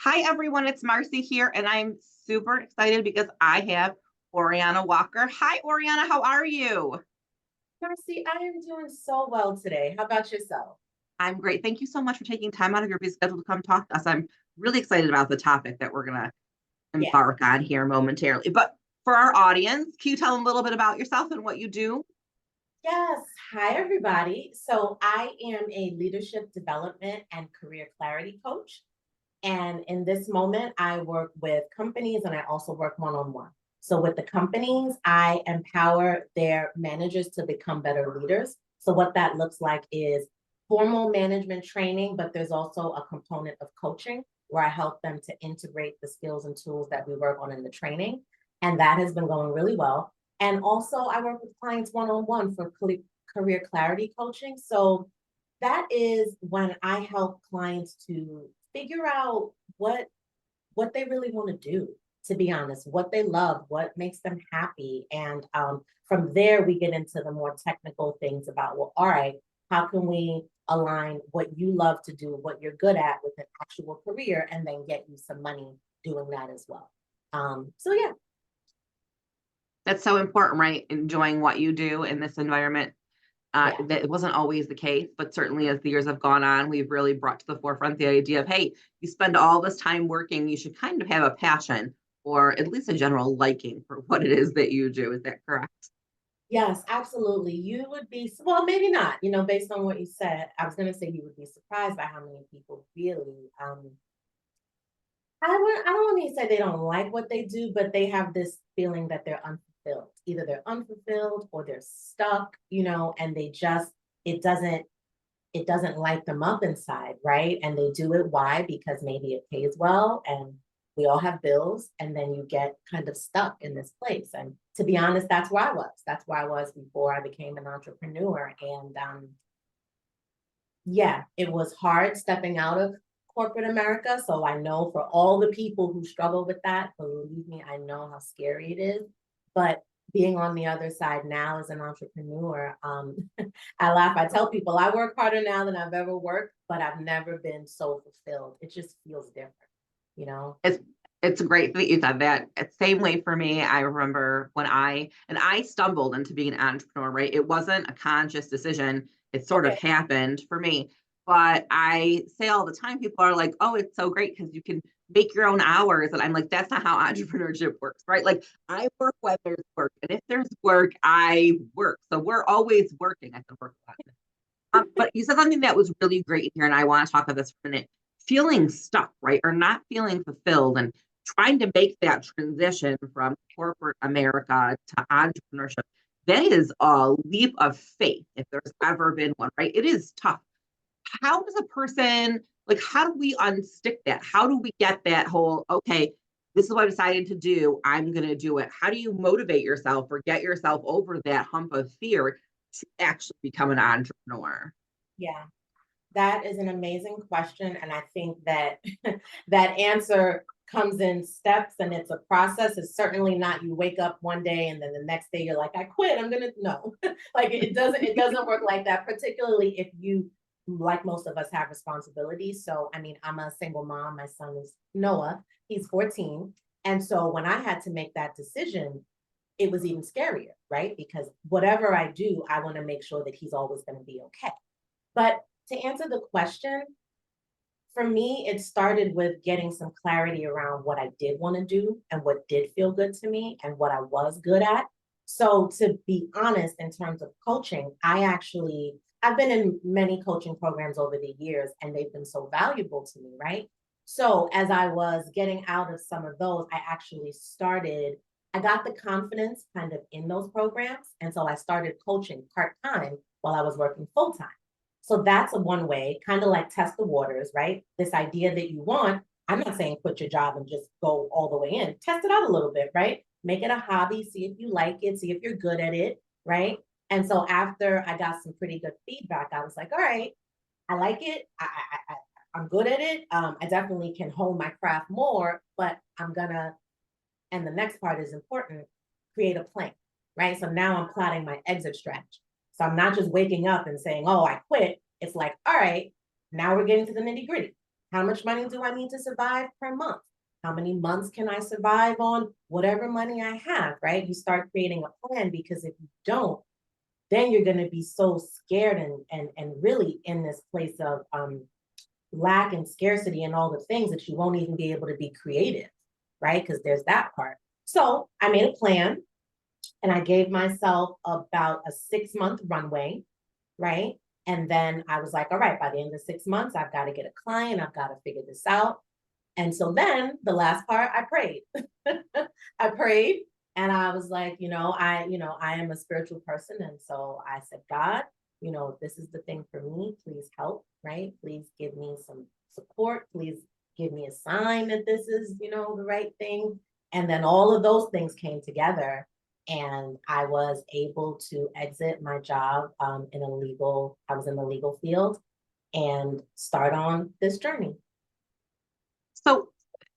Hi, everyone. It's Marcy here, and I'm super excited because I have Ouriana Walker. Hi, Ouriana. How are you? Marcy, I am doing so well today. How about yourself? I'm great. Thank you so much for taking time out of your busy schedule to come talk to us. I'm really excited about the topic that we're going to Yes. embark on here momentarily. But for our audience, can you tell them a little bit about yourself and what you do? Yes. Hi, everybody. So, I am a leadership development and career clarity coach. And in this moment, I work with companies and I also work one on one. So, with the companies, I empower their managers to become better leaders. So, what that looks like is formal management training, but there's also a component of coaching where I help them to integrate the skills and tools that we work on in the training. And that has been going really well. And also, I work with clients one on one for career clarity coaching. So, that is when I help clients to figure out what they really want to do, to be honest, what they love, what makes them happy. And from there, we get into the more technical things about, well, all right, how can we align what you love to do, what you're good at with an actual career, and then get you some money doing that as well. So, yeah. That's so important, right? Enjoying what you do in this environment. Yeah. That wasn't always the case, but certainly as the years have gone on, we've really brought to the forefront the idea of, hey, you spend all this time working, you should kind of have a passion or at least a general liking for what it is that you do. Is that correct? Yes, absolutely. You would be, well, maybe not, based on what you said. I was going to say you would be surprised by how many people really I don't want to say they don't like what they do, but they have this feeling that they're unfulfilled. Either they're unfulfilled or they're stuck, and it doesn't it doesn't light them up inside, right? And they do it why? Because maybe it pays well and we all have bills, and then you get kind of stuck in this place. And to be honest, that's where I was. That's where I was before I became an entrepreneur. And yeah, it was hard stepping out of corporate America. So I know for all the people who struggle with that, believe me, I know how scary it is. But being on the other side now as an entrepreneur, I laugh. I tell people I work harder now than I've ever worked, but I've never been so fulfilled. It just feels different, you know? It's it's great that you said that. It's same way for me. I remember when I stumbled into being an entrepreneur, right? It wasn't a conscious decision. It sort of Okay. happened for me. But I say all the time, people are like, oh, it's so great because you can make your own hours. And I'm like, that's not how entrepreneurship works, right? Like I work when there's work. And if there's work, I work. So we're always working. I can work a lot. But you said something that was really great here, and I want to talk about this for a minute. Feeling stuck, right, or not feeling fulfilled, and trying to make that transition from corporate America to entrepreneurship. That is a leap of faith, if there's ever been one, right? It is tough. How does a person, like, how do we unstick that? How do we get that whole, okay, this is what I decided to do. I'm going to do it. How do you motivate yourself or get yourself over that hump of fear to actually become an entrepreneur? Yeah. That is an amazing question. And I think that that answer comes in steps and it's a process. It's certainly not you wake up one day and then the next day you're like, I quit. I'm gonna no. Like it doesn't work like that, particularly if you like most of us have responsibilities. So I mean, I'm a single mom. My son is Noah, he's 14. And so when I had to make that decision, it was even scarier, right? Because whatever I do, I want to make sure that he's always going to be okay. But to answer the question, for me, it started with getting some clarity around what I did want to do and what did feel good to me and what I was good at. So to be honest, in terms of coaching, I've been in many coaching programs over the years and they've been so valuable to me, right? So as I was getting out of some of those, I got the confidence kind of in those programs. And so I started coaching part-time while I was working full-time. So that's a one way, kind of like test the waters, right? This idea that you want, I'm not saying quit your job and just go all the way in. Test it out a little bit, right? Make it a hobby, see if you like it, see if you're good at it, right? And so after I got some pretty good feedback, I was like, all right, I like it. I'm good at it. I definitely can hone my craft more, but and the next part is important, create a plan, right? So now I'm plotting my exit strategy. So I'm not just waking up and saying, oh, I quit. It's like, all right, now we're getting to the nitty gritty. How much money do I need to survive per month? How many months can I survive on whatever money I have, right? You start creating a plan, because if you don't, then you're going to be so scared and really in this place of lack and scarcity and all the things that you won't even be able to be creative, right? Because there's that part. So I made a plan, and I gave myself about a 6-month runway, right? And then I was like, all right, by the end of 6 months, I've got to get a client, I've got to figure this out. And so then the last part, I prayed. I prayed, and I was like, I am a spiritual person. And so I said, God, this is the thing for me. Please help, right? Please give me some support. Please give me a sign that this is, the right thing. And then all of those things came together, and I was able to exit my job I was in the legal field, and start on this journey. So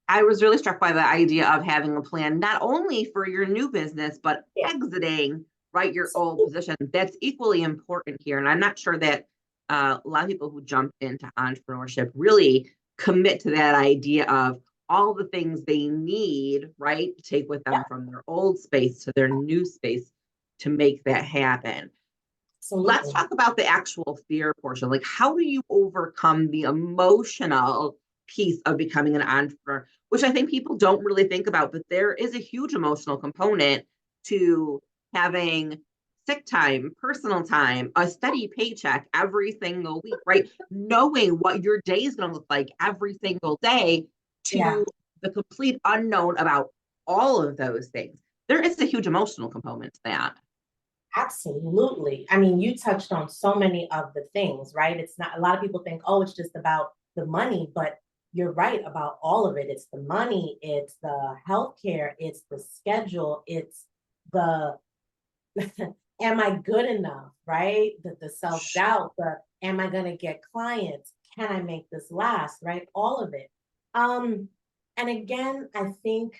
I was really struck by the idea of having a plan, not only for your new business, but exiting, right, your old position. That's equally important here. And I'm not sure that a lot of people who jump into entrepreneurship really commit to that idea of all the things they need, right, to take with them from their old space to their new space to make that happen. So let's talk about the actual fear portion. Like, how do you overcome the emotional piece of becoming an entrepreneur, which I think people don't really think about, but there is a huge emotional component to having sick time, personal time, a steady paycheck every single week, right? Knowing what your day is going to look like every single day, to the complete unknown about all of those things. There is a huge emotional component to that. Absolutely. I mean, you touched on so many of the things, right? It's not, a lot of people think, oh, it's just about the money, but you're right about all of it. It's the money, it's the healthcare, it's the schedule, it's the am I good enough, right? The self-doubt, the am I gonna get clients? Can I make this last, right? All of it. And again, I think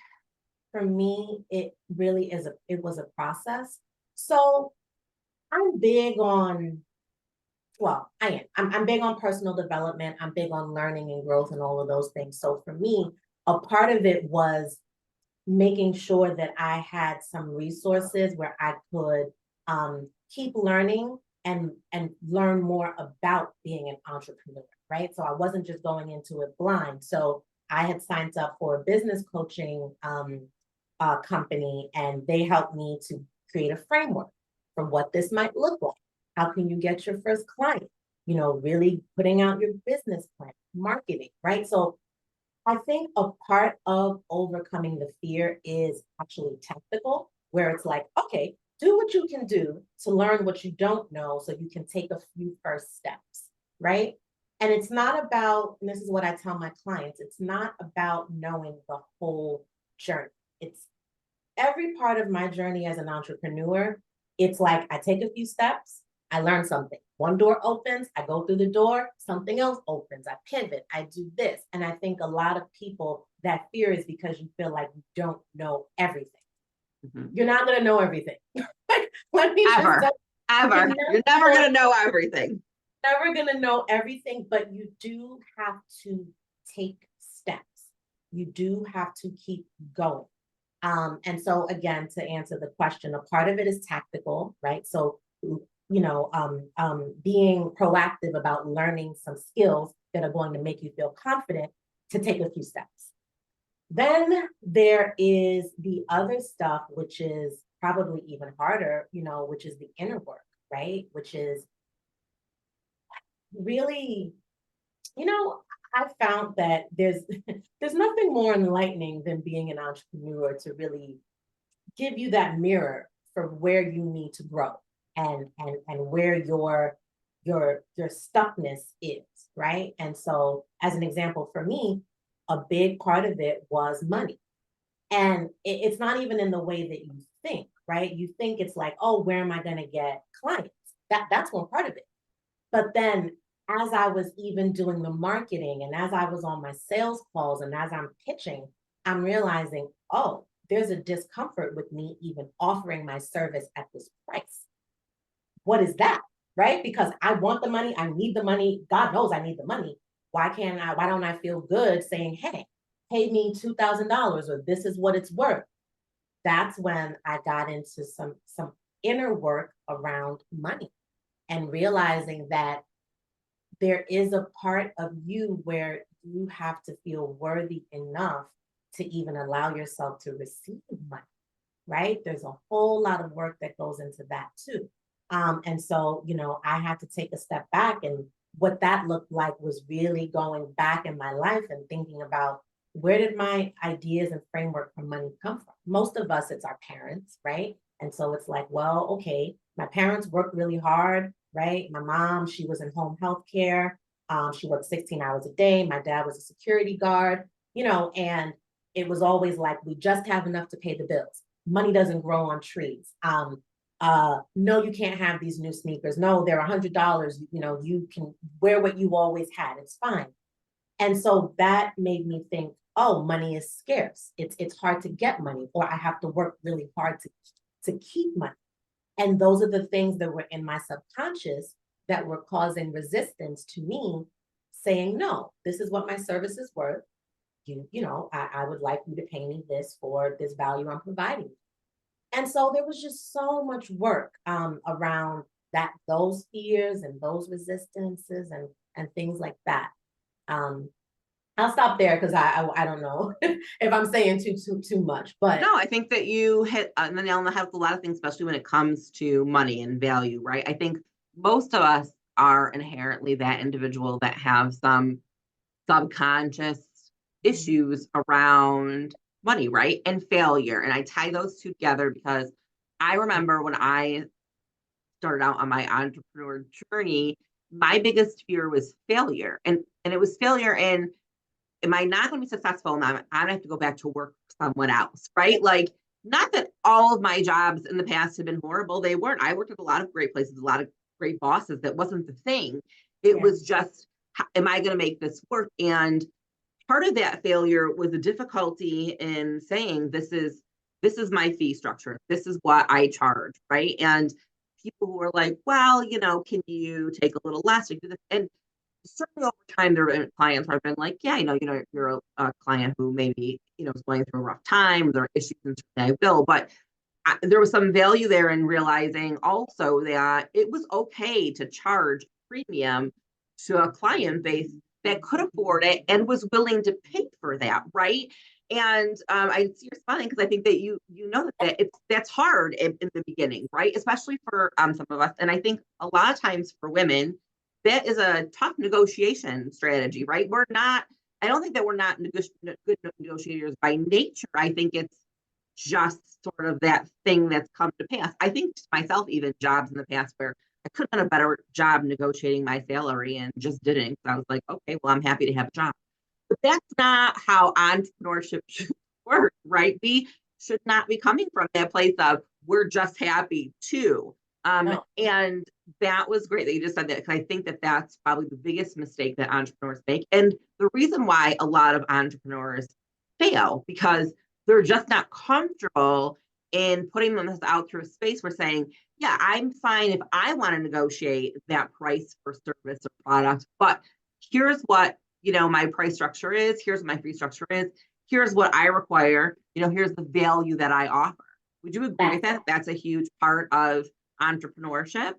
for me, it really was a process. So I'm big on, well, I am. I'm big on personal development. I'm big on learning and growth and all of those things. So for me, a part of it was making sure that I had some resources where I could keep learning and learn more about being an entrepreneur, right? So I wasn't just going into it blind. So I had signed up for a business coaching company, and they helped me to create a framework for what this might look like. How can you get your first client? Really putting out your business plan, marketing, right? So I think a part of overcoming the fear is actually tactical, where it's like, okay, do what you can do to learn what you don't know so you can take a few first steps, right? And it's not about, and this is what I tell my clients, it's not about knowing the whole journey. It's every part of my journey as an entrepreneur. It's like I take a few steps, I learn something. One door opens, I go through the door, something else opens, I pivot, I do this. And I think a lot of people, that fear is because you feel like you don't know everything. Mm-hmm. You're not going to know everything. Let me ever. You're never going to know everything. Never going to know everything, but you do have to take steps. You do have to keep going. And so again, to answer the question, a part of it is tactical, right? So, being proactive about learning some skills that are going to make you feel confident to take a few steps. Then there is the other stuff, which is probably even harder, which is the inner work, right? Which is really, I found that there's nothing more enlightening than being an entrepreneur, to really give you that mirror for where you need to grow and where your stuckness is, right? And so, as an example, for me, a big part of it was money. And it's not even in the way that you think, right? You think it's like, oh, where am I going to get clients? That's one part of it. But then as I was even doing the marketing, and as I was on my sales calls, and as I'm pitching, I'm realizing, oh, there's a discomfort with me even offering my service at this price. What is that, right? Because I want the money, I need the money. God knows I need the money. why don't I feel good saying, hey, pay me $2,000 or this is what it's worth? That's when I got into some inner work around money and realizing that there is a part of you where you have to feel worthy enough to even allow yourself to receive money, right? There's a whole lot of work that goes into that too. And so, I had to take a step back, and what that looked like was really going back in my life and thinking about where did my ideas and framework for money come from? Most of us, it's our parents, right? And so it's like, well, okay, my parents worked really hard, right? My mom, she was in home health care. She worked 16 hours a day. My dad was a security guard, and it was always like, we just have enough to pay the bills. Money doesn't grow on trees. No, you can't have these new sneakers. No, they're $100. You can wear what you always had. It's fine. And so that made me think, oh, money is scarce. It's hard to get money, or I have to work really hard to keep money. And those are the things that were in my subconscious that were causing resistance to me saying, no, this is what my service is worth. I would like you to pay me this for this value I'm providing. And so there was just so much work around those fears and those resistances and things like that. Um, I'll stop there because I don't know if I'm saying too much, but No, I think that you hit the nail on the head with a lot of things, especially when it comes to money and value, right? I think most of us are inherently that individual that have some subconscious issues around money, right? And failure. And I tie those two together because I remember when I started out on my entrepreneur journey, my biggest fear was failure. And it was failure in, am I not going to be successful? And I'm going to have to go back to work for someone else, right? Like, not that all of my jobs in the past have been horrible. They weren't. I worked at a lot of great places, a lot of great bosses. That wasn't the thing. It yeah, was just, am I going to make this work? And part of that failure was a difficulty in saying, this is my fee structure. This is what I charge, right? And people who are like, well, can you take a little less? And certainly over time, there have been clients where I've been like, yeah, you're a client who maybe, is going through a rough time, there are issues in their bill, but there was some value there in realizing also that it was okay to charge premium to a client base that could afford it and was willing to pay for that, right? And I see you're smiling because I think that you know that's hard in the beginning, right? Especially for some of us, and I think a lot of times for women, that is a tough negotiation strategy, right? We're not. I don't think that we're not good negotiators by nature. I think it's just sort of that thing that's come to pass. I think myself, even jobs in the past where I could have done a better job negotiating my salary and just didn't. I was like, okay, well, I'm happy to have a job. But that's not how entrepreneurship should work, right? We should not be coming from that place of we're just happy to. no, And that was great that you just said that, because I think that that's probably the biggest mistake that entrepreneurs make. And the reason why a lot of entrepreneurs fail, because they're just not comfortable in putting themselves out through a space where saying, yeah, I'm fine if I want to negotiate that price for service or product, but here's what, my price structure is, here's what my fee structure is, here's what I require, here's the value that I offer. Would you agree with that that? That's a huge part of entrepreneurship.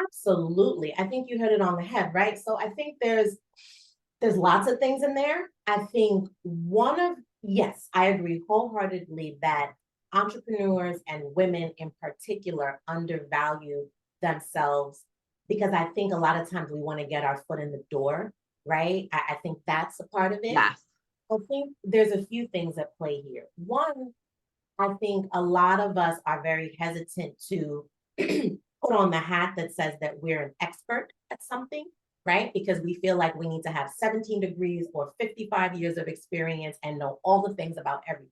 absolutely. I think you hit it on the head, right? So I think there's lots of things in there. I think yes, I agree wholeheartedly that entrepreneurs and women in particular undervalue themselves because I think a lot of times we want to get our foot in the door, right? I think that's a part of it. Yes. I think there's a few things at play here. One, I think a lot of us are very hesitant to put on the hat that says that we're an expert at something, right? Because we feel like we need to have 17 degrees or 55 years of experience and know all the things about everything,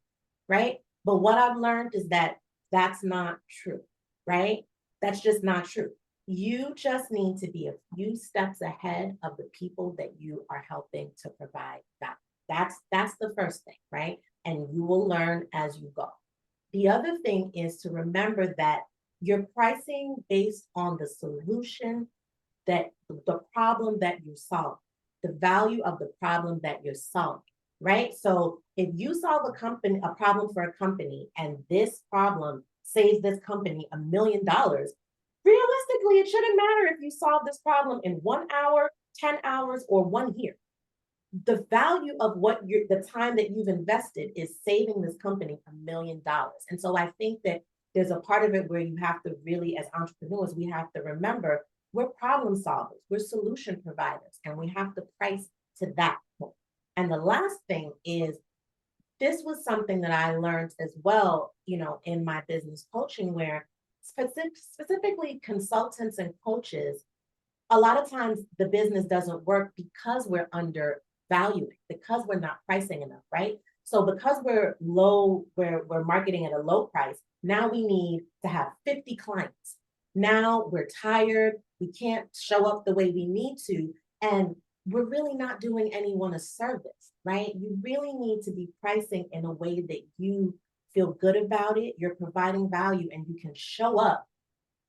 right? But what I've learned is that that's not true, right? That's just not true. You just need to be a few steps ahead of the people that you are helping to provide that. That's the first thing, right? And you will learn as you go. The other thing is to remember that you're pricing based on the solution that the problem that you solve. the value of the problem that you're solving, right? So if you solve a problem for a company, and this problem saves this company $1 million, realistically, it shouldn't matter if you solve this problem in 1 hour, 10 hours, or 1 year. The value of the time that you've invested is saving this company $1 million. And so I think that there's a part of it where you have to really, as entrepreneurs, we have to remember we're problem solvers, we're solution providers, and we have to price to that point. And the last thing is, this was something that I learned as well, in my business coaching, where specifically consultants and coaches, a lot of times the business doesn't work because we're undervaluing, because we're not pricing enough, right? So because we're low, we're marketing at a low price, now we need to have 50 clients. Now we're tired, we can't show up the way we need to, and we're really not doing anyone a service, right? You really need to be pricing in a way that you feel good about it, you're providing value, and you can show up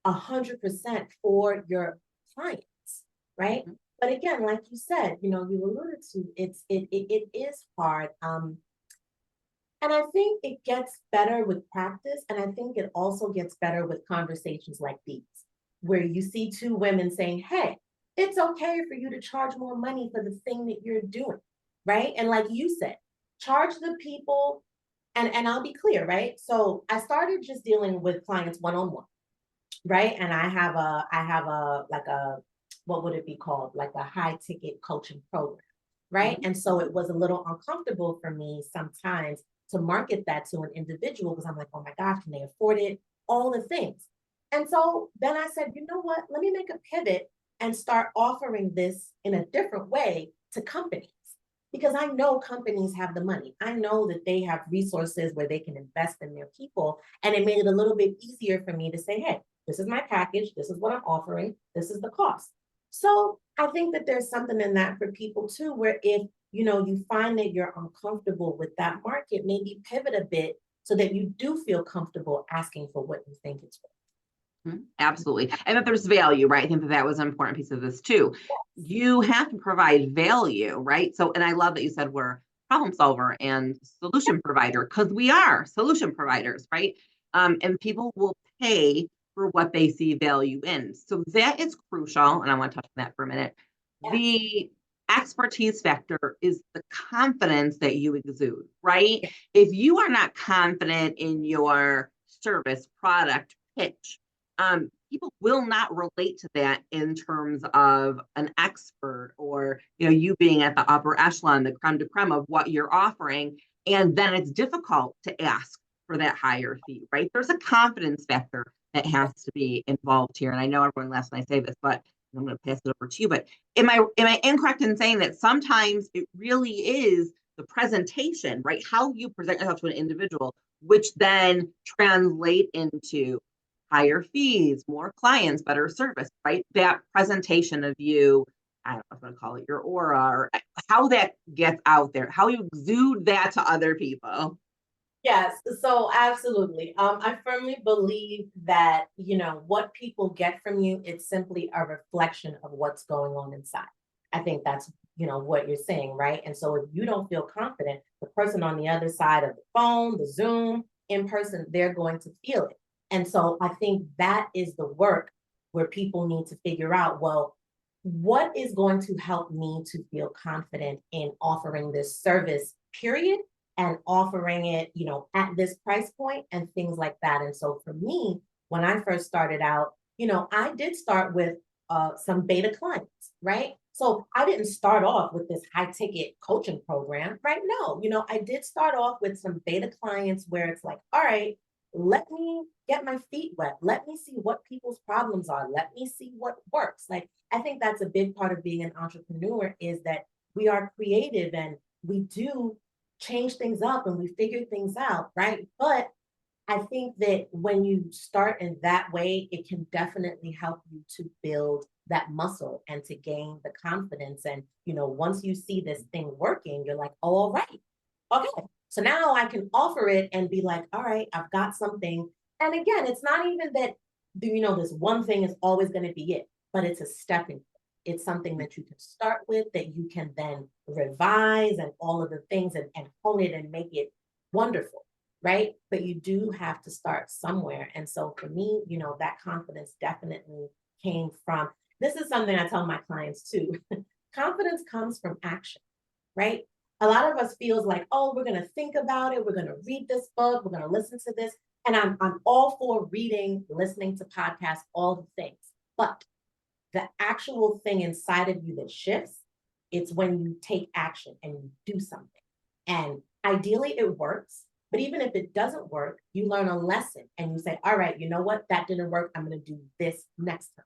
100% for your clients, right? Mhm. But again, like you said, you alluded to, it is hard. And I think it gets better with practice. And I think it also gets better with conversations like these, where you see two women saying, hey, it's okay for you to charge more money for the thing that you're doing, right? And like you said, charge the people. And I'll be clear, right? So I started just dealing with clients one-on-one, right? And I have a like a, what would it be called? Like a high ticket coaching program, right? Mhm. And so it was a little uncomfortable for me sometimes to market that to an individual, because I'm like, oh my gosh, can they afford it? All the things. And so then I said, you know what? Let me make a pivot and start offering this in a different way to companies, because I know companies have the money. I know that they have resources where they can invest in their people. And it made it a little bit easier for me to say, hey, this is my package, this is what I'm offering, this is the cost. So I think that there's something in that for people too, where if you find that you're uncomfortable with that market, maybe pivot a bit so that you do feel comfortable asking for what you think it's Mhm. Absolutely. And that there's value, right? I think that that was an important piece of this too. You have to provide value, right? So, and I love that you said we're problem solver and solution provider, because we are solution providers, right? And people will pay for what they see value in. So that is crucial. And I want to touch on that for a minute. worth. Yes. The expertise factor is the confidence that you exude, right? If you are not confident in your service, product, pitch, people will not relate to that in terms of an expert, or you being at the upper echelon, the creme de creme of what you're offering, and then it's difficult to ask for that higher fee, right? There's a confidence factor that has to be involved here, and I know everyone laughs when I say this, but I'm going to pass it over to you. But am I incorrect in saying that sometimes it really is the presentation, right? How you present yourself to an individual, which then translate into higher fees, more clients, better service, right? That presentation of you, I don't know if I'm gonna call it your aura, or how that gets out there, how you exude that to other people. Yes, so absolutely. I firmly believe that, what people get from you, it's simply a reflection of what's going on inside. I think that's, what you're saying, right? And so if you don't feel confident, the person on the other side of the phone, the Zoom, in person, they're going to feel it. And so I think that is the work where people need to figure out, well, what is going to help me to feel confident in offering this service, period, and offering it, at this price point and things like that. And so for me, when I first started out, I did start with some beta clients, right? So I didn't start off with this high ticket coaching program, right? No, I did start off with some beta clients where it's like, all right, let me get my feet wet. Let me see what people's problems are. Let me see what works. Like, I think that's a big part of being an entrepreneur, is that we are creative and we do change things up and we figure things out, right? But I think that when you start in that way, it can definitely help you to build that muscle and to gain the confidence. And, once you see this thing working, you're like, oh, all right. Okay. So now I can offer it and be like, all right, I've got something. And again, it's not even that, this one thing is always going to be it, but it's a stepping. It's something that you can start with, that you can then revise and all of the things and hone it and make it wonderful, right? But you do have to start somewhere. And so for me, you know, that confidence definitely came from, this is something I tell my clients too. Confidence comes from action, right? A lot of us feels like, oh, we're going to think about it. We're going to read this book. We're going to listen to this. And I'm all for reading, listening to podcasts, all the things. But the actual thing inside of you that shifts, it's when you take action and you do something. And ideally it works. But even if it doesn't work, you learn a lesson and you say, all right, you know what? That didn't work. I'm going to do this next time.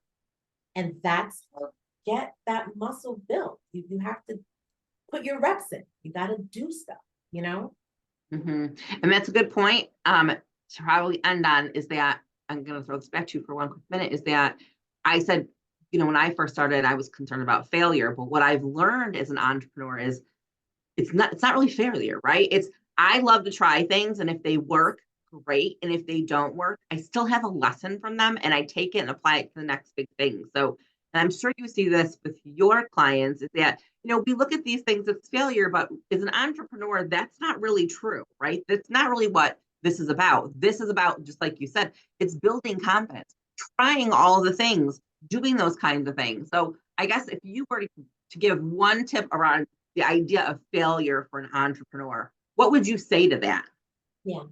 And that's how you get that muscle built. You have to put your reps in. You got to do stuff, you know? And that's a good point. To probably end on is that I'm going to throw this back to you for one quick minute is that I said, you know, when I first started, I was concerned about failure, but what I've learned as an entrepreneur is it's not really failure, right? It's, I love to try things. And if they work, great. And if they don't work, I still have a lesson from them and I take it and apply it to the next big thing. So, and I'm sure you see this with your clients is that, you know, we look at these things as failure, but as an entrepreneur, that's not really true, right? That's not really what this is about. This is about, just like you said, it's building confidence, trying all the things, doing those kinds of things. So I guess if you were to give one tip around the idea of failure for an entrepreneur, what would you say to that? Yeah.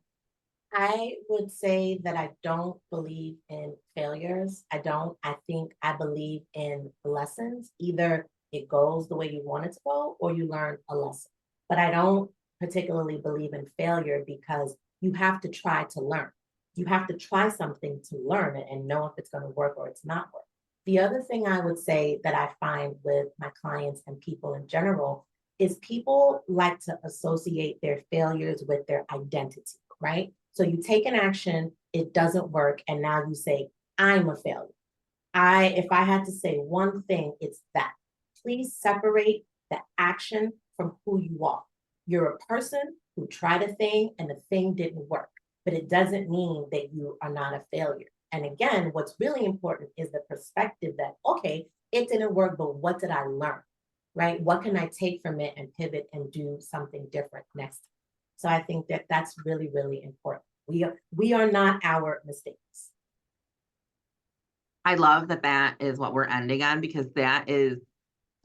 I would say that I don't believe in failures. I don't. I think I believe in lessons. Either it goes the way you want it to go or you learn a lesson. But I don't particularly believe in failure because you have to try to learn. You have to try something to learn it and know if it's going to work or it's not work. The other thing I would say that I find with my clients and people in general is people like to associate their failures with their identity, right? So you take an action, it doesn't work, and now you say, I'm a failure. If I had to say one thing, it's that. Please separate the action from who you are. You're a person who tried a thing and the thing didn't work, but it doesn't mean that you are not a failure. And again, what's really important is the perspective that, okay, it didn't work, but what did I learn? Right? What can I take from it and pivot and do something different next time? So I think that that's really, really important. We are not our mistakes. I love that that is what we're ending on because that is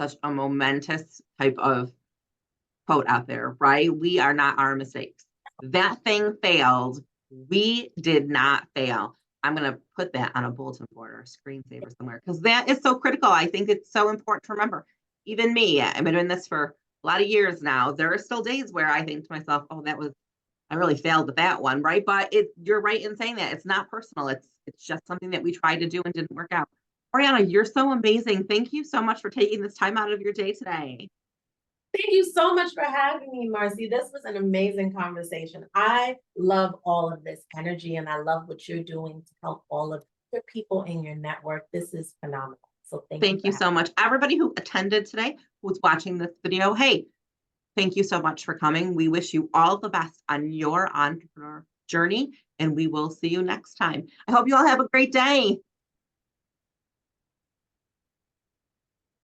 such a momentous type of quote out there, right? We are not our mistakes. That thing failed. We did not fail. I'm going to put that on a bulletin board or a screensaver somewhere because that is so critical. I think it's so important to remember. Even me, I've been doing this for a lot of years now. There are still days where I think to myself, oh, I really failed at that one, right? But you're right in saying that it's not personal. It's just something that we tried to do and didn't work out. Ouriana, you're so amazing. Thank you so much for taking this time out of your day today. Thank you so much for having me, Marcy. This was an amazing conversation. I love all of this energy and I love what you're doing to help all of your people in your network. This is phenomenal. So Thank you so much. Everybody who attended today, who's watching this video, hey, thank you so much for coming. We wish you all the best on your entrepreneur journey, and we will see you next time. I hope you all have a great day.